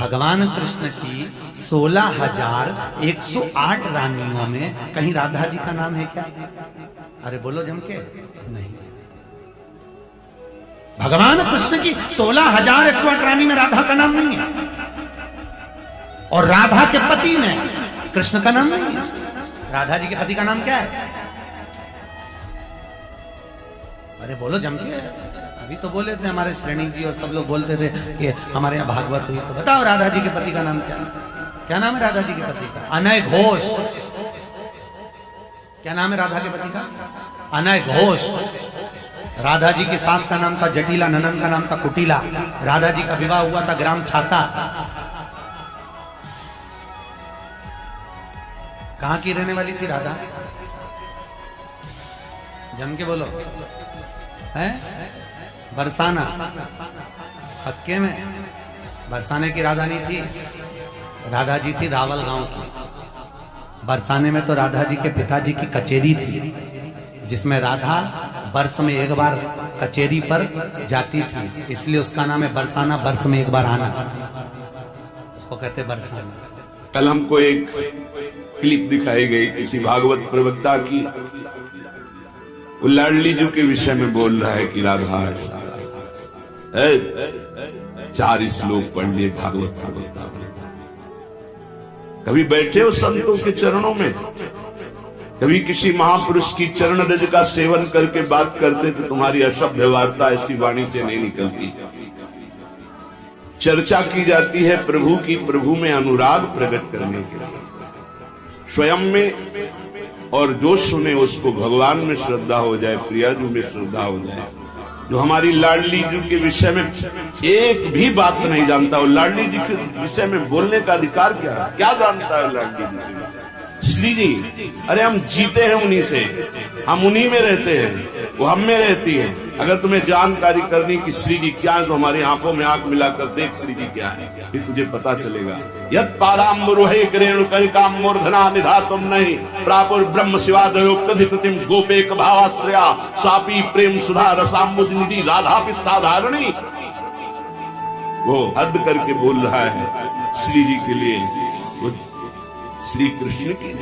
भगवान कृष्ण की 16,108 रानियों में कहीं राधा जी का नाम है क्या? अरे बोलो जम के, नहीं। भगवान कृष्ण की 16,108 रानी में राधा का नाम नहीं है, और राधा के पति में कृष्ण का नाम नहीं है। राधा जी के पति का नाम क्या है? अरे बोलो जम के, अभी तो बोले थे हमारे श्रेणी जी और सब लोग बोलते थे कि हमारे यहाँ भागवत हुई, तो बताओ राधा जी के पति का नाम क्या है? क्या नाम है राधा जी के पति का? अनय घोष। क्या नाम है राधा के पति का? अनय घोष। राधा जी की सास का नाम था जटिला, ननन का नाम था कुटिला। राधा जी का विवाह हुआ था ग्राम छाता। कहां की रहने वाली थी राधा? जम के बोलो। है बरसाना। पक्के में बरसाने की राधा नहीं थी, राधा जी थी रावल गांव की। बरसाने में तो राधा जी के पिताजी की कचेरी थी, जिसमें राधा वर्ष में एक बार कचेरी पर जाती थी, इसलिए उसका नाम है बरसाना। वर्ष में एक बार आना, उसको कहते बरसाना। कल हमको एक क्लिप दिखाई गई किसी भागवत प्रवक्ता की, वो लाडली जी के विषय में बोल रहा है कि राधा 4 श्लोक पढ़ लिए भागवत। कभी बैठे हो संतों के चरणों में? कभी किसी महापुरुष की चरण रज का सेवन करके बात करते तो तुम्हारी अशब्द वार्ता ऐसी वाणी से नहीं निकलती। चर्चा की जाती है प्रभु की, प्रभु में अनुराग प्रकट करने के लिए स्वयं में, और जो सुने उसको भगवान में श्रद्धा हो जाए, प्रियाजू में श्रद्धा हो जाए। जो हमारी लाडली जी के विषय में एक भी बात नहीं जानता, वो लाडली जी के विषय में बोलने का अधिकार क्या जानता है लाडली जी? श्री जी, अरे हम जीते हैं उन्हीं से, हम उन्हीं में रहते हैं, वो हम में रहती है। अगर तुम्हें जानकारी करनी कि श्री जी क्या है तो हमारी आंखों में आंख मिलाकर देख श्री जी क्या है, फिर तुझे पता चलेगा। यत् पादाम्बुरुहे करेणुकरिकां मूर्धना निधातुं नहीं प्रापुर ब्रह्म शिवादयो कधिकृतिं गोपेक भावाश्रया सापी प्रेम सुधा रसाम्बुध निधि राधा साधारणी। वो हद करके बोल रहा है श्री जी के लिए, वो श्री कृष्ण की।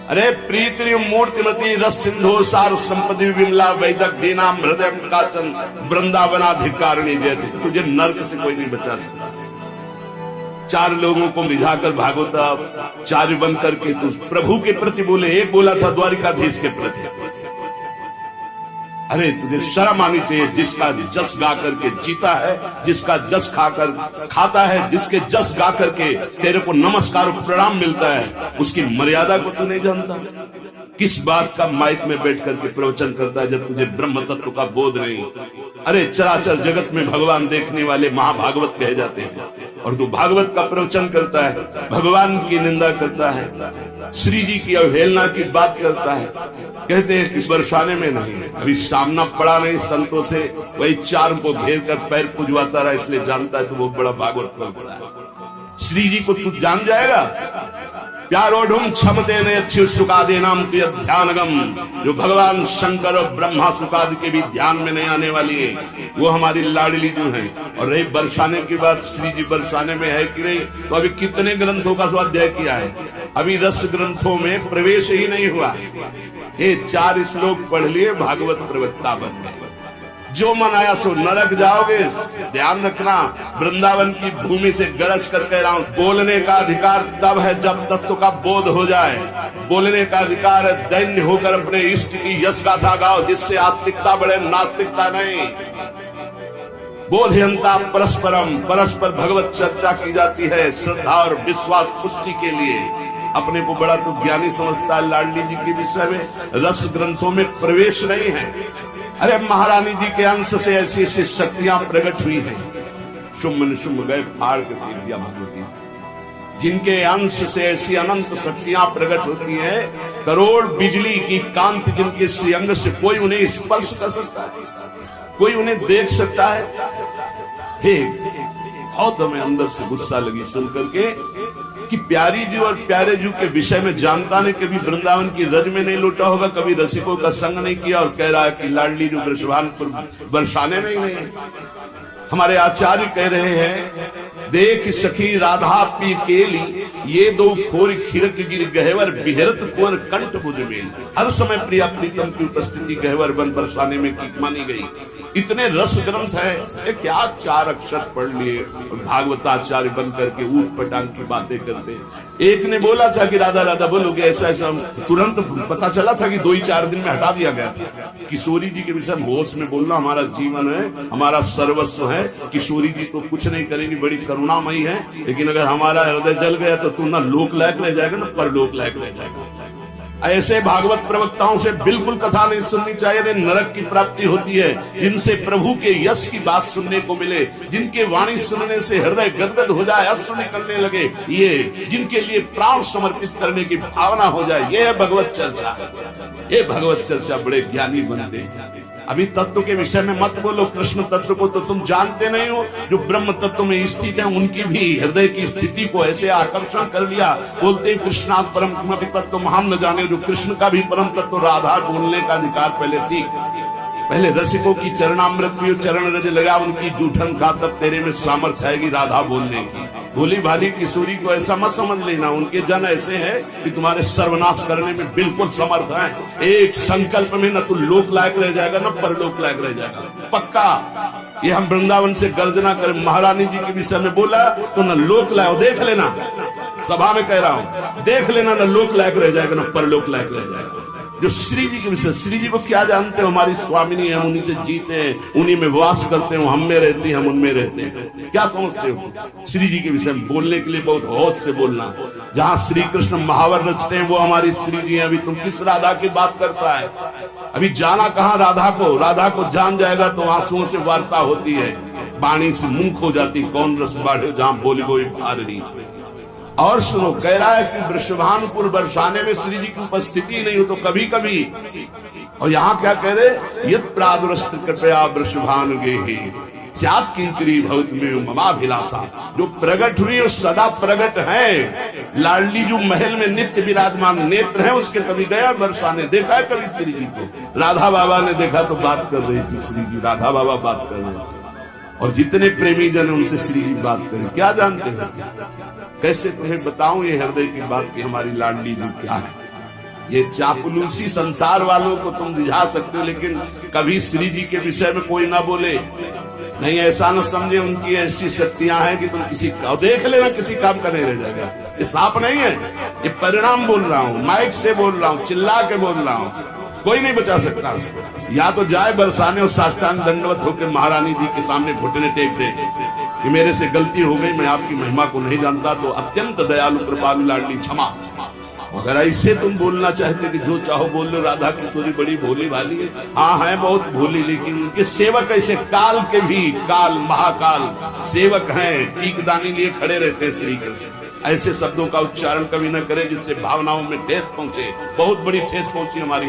अरे प्रीति मूर्तिमती रस सिंधु सार संपत्ति विमला वैदक दीनाम हृदय काचन वृंदावनाधिकारिणी जयति। तुझे नर्क से कोई नहीं बचा सकता। 4 लोगों को रिझाकर भागवता चार्य बंद करके तू प्रभु के प्रति बोले, एक बोला था द्वारिकाधीश के प्रति। अरे तुझे शर्म आनी चाहिए। जिसका जस गा करके जीता है, जिसका जस खाकर खाता है, जिसके जस गा करके तेरे को नमस्कार प्रणाम मिलता है, उसकी मर्यादा को तू नहीं जानता। किस बात का माइक में बैठ करके प्रवचन करता है जब तुझे ब्रह्म तत्व का बोध नहीं? अरे चराचर जगत में भगवान देखने वाले महाभागवत कहे जाते हैं, और तू भागवत का प्रवचन करता है, भगवान की निंदा करता है, श्री जी की अवहेलना की बात करता है। कहते हैं कि बरसाने में नहीं, अभी सामना पड़ा नहीं संतों से, वही 4 को घेर कर पैर पुजवाता रहा, इसलिए जानता है तो वो बड़ा भागवत प्रवक्ता है। श्री जी को तू जान जाएगा। प्यारोढ़ क्षमते ने अच्छी सुखादे नाम तुझे ध्यानगम। जो भगवान शंकर और ब्रह्मा सुखादि के भी ध्यान में नहीं आने वाली है, वो हमारी लाडली जो है। और रही बरसाने की बात, श्री जी बरसाने में है कि नहीं? तो अभी कितने ग्रंथों का स्वाध्याय किया है, अभी रस ग्रंथों में प्रवेश ही नहीं हुआ। ये 4 श्लोक पढ़ लिए भागवत प्रवक्ता बन गए। जो मन आया सो नरक जाओगे। ध्यान रखना, वृंदावन की भूमि से गरज कर कह रहा हूं, बोलने का अधिकार तब है जब तत्व का बोध हो जाए। बोलने का अधिकार है दैन्य होकर अपने इष्ट की यश गाथा गाओ, जिससे आस्तिकता बढ़े, नास्तिकता नहीं। बोधयंता परस्परम, परस्पर भगवत चर्चा की जाती है श्रद्धा और विश्वास पुष्टि के लिए। अपने को बड़ा तो ज्ञानी समझता है लाडली जी के विषय में, रस ग्रंथों में प्रवेश नहीं है। अरे महारानी जी के अंश से ऐसी ऐसी शक्तियां प्रकट हुई हैं, शुम्भ निशुम्भ गए फाड़ के पीट दिया भगवती। जिनके अंश से ऐसी अनंत शक्तियां प्रकट होती हैं, करोड़ बिजली की कांति जिनके श्रीअंग से कोई उन्हें स्पर्श कर सकता है, कोई उन्हें देख सकता है। हे बहुत हमें अंदर से गुस्सा लगी सुन करके कि प्यारी जी और प्यारे जी के विषय में जानता नहीं, कभी वृंदावन की रज में नहीं लूटा होगा, कभी रसिकों का संग नहीं किया, और कह रहा है कि लाडली जी वृषभान पर बरसाने नहीं। हमारे आचार्य कह रहे हैं देख सखी राधा पी केली, ये दो खोर खिरक गिर गहवर, बिहरत कुंवर कंठ भुज मेल। हर समय प्रिया प्रीतम की उपस्थिति गहवर बन बरसाने में की मानी गई। इतने रस ग्रंथ है, ये क्या 4 अक्षर पढ़ लिए भागवताचार्य बन करके ऊट पटांग की बातें करते। एक ने बोला था कि राधा राधा बोलोगे, ऐसा ऐसा, तुरंत पता चला था कि 2-4 दिन में हटा दिया गया था। किशोरी जी के विषय में होश में बोलना हमारा जीवन है, हमारा सर्वस्व है। किशोरी जी तो कुछ नहीं करेंगी, बड़ी करुणामयी है, लेकिन अगर हमारा हृदय जल गया तो तू ना लोक लायक रह जाएगा ना परलोक लायक रह जाएगा। ऐसे भागवत प्रवक्ताओं से बिल्कुल कथा नहीं सुननी चाहिए, नरक की प्राप्ति होती है। जिनसे प्रभु के यश की बात सुनने को मिले, जिनके वाणी सुनने से हृदय गदगद हो जाए, अश्रु निकलने लगे, ये जिनके लिए प्राण समर्पित करने की भावना हो जाए, ये है भगवत चर्चा। ये भगवत चर्चा बड़े ज्ञानी बनते हैं। अभी तत्व के विषय में मत बोलो, कृष्ण तत्व को तो तुम जानते नहीं हो। जो ब्रह्म तत्व में स्थित है उनकी भी हृदय की स्थिति को ऐसे आकर्षण कर लिया। बोलते हैं कृष्णा परम किमपि तत्व हम न जाने। जो कृष्ण का भी परम तत्व राधा बोलने का अधिकार पहले सीख। पहले रसिकों की चरणामृत पियो, चरण रज लगा उनकी जूठन खा, तब तेरे में सामर्थ्य आएगी राधा बोलने की। भोली भाली किशोरी को ऐसा मत समझ लेना, उनके जन ऐसे हैं कि तुम्हारे सर्वनाश करने में बिल्कुल समर्थ हैं। एक संकल्प में न तो लोक लायक रह जाएगा न परलोक लायक रह जाएगा, पक्का। ये हम वृंदावन से गर्जना करें, महारानी जी के विषय में बोला तो न लोक लायक, देख लेना, सभा में कह रहा हूं, देख लेना, न लोक लायक रह जाएगा न परलोक लायक रह जाएगा। जो श्री जी के विषय, श्री जी को क्या जानते हो, हमारी स्वामिनी है, हम उन्हीं से जीते हैं, उन्हीं में वास करते हैं, हम में रहती हैं, हम उनमें रहते हैं। क्या समझते हो? श्री जी के विषय में बोलने के लिए बहुत होश से बोलना। जहां श्री कृष्ण महावर रचते हैं वो हमारी श्री जी है। अभी तुम किस राधा की बात करता है? अभी जाना कहां राधा को? राधा को जान जाएगा तो आंसुओं से वार्ता होती है, वाणी से मुंह खो जाती। कौन रस बाढ़े जहां बोली कोई भारी। और सुनो, कह रहा है कि वृषभानुपुर बरसाने में श्री जी की उपस्थिति नहीं हो तो कभी कभी, और यहाँ क्या कह रहे, यद प्रादुरस्त कृपया वृषभानुगे स्यात् किंकरी भवत में ममाभिलाषा। जो प्रगट हुई और सदा प्रगट है, लाडली जो महल में नित्य विराजमान नेत्र है, उसके कभी गया बरसाने, देखा है कभी श्री जी को? राधा बाबा ने देखा तो बात कर रही थी श्री जी, राधा बाबा बात कर रहे थे। और जितने प्रेमी जन उनसे श्री जी बात करें, क्या जानते हैं? कैसे तुम्हें बताऊं ये हृदय की बात की हमारी लाडली जी क्या है। ये चापलूसी संसार वालों को तुम रिझा सकते हो, लेकिन कभी श्री जी के विषय में कोई ना बोले। नहीं, ऐसा न समझे उनकी ऐसी शक्तियां हैं कि तुम किसी का देख लेना, किसी काम का नहीं रह जाएगा। ये साफ नहीं है, ये परिणाम बोल रहा हूं, माइक से बोल रहा हूं, चिल्ला के बोल रहा हूं, कोई नहीं बचा सकता। या तो जाए बरसाने और साष्टांग दंडवत होकर महारानी जी के सामने घुटने टेक दे कि मेरे से गलती हो गई, मैं आपकी महिमा को नहीं जानता, तो अत्यंत दयालु कृपालु लाडली क्षमा। अगर ऐसे तुम बोलना चाहते कि जो चाहो बोल लो, राधा किशोरी बड़ी भोली भाली है, हाँ है बहुत भोली, लेकिन उनके सेवक ऐसे काल के भी काल महाकाल सेवक हैं, टीकदानी लिए खड़े रहते हैं श्री कृष्ण। ऐसे शब्दों का उच्चारण कभी न करे जिससे भावनाओं में ठेस पहुंचे। बहुत बड़ी ठेस पहुंची हमारी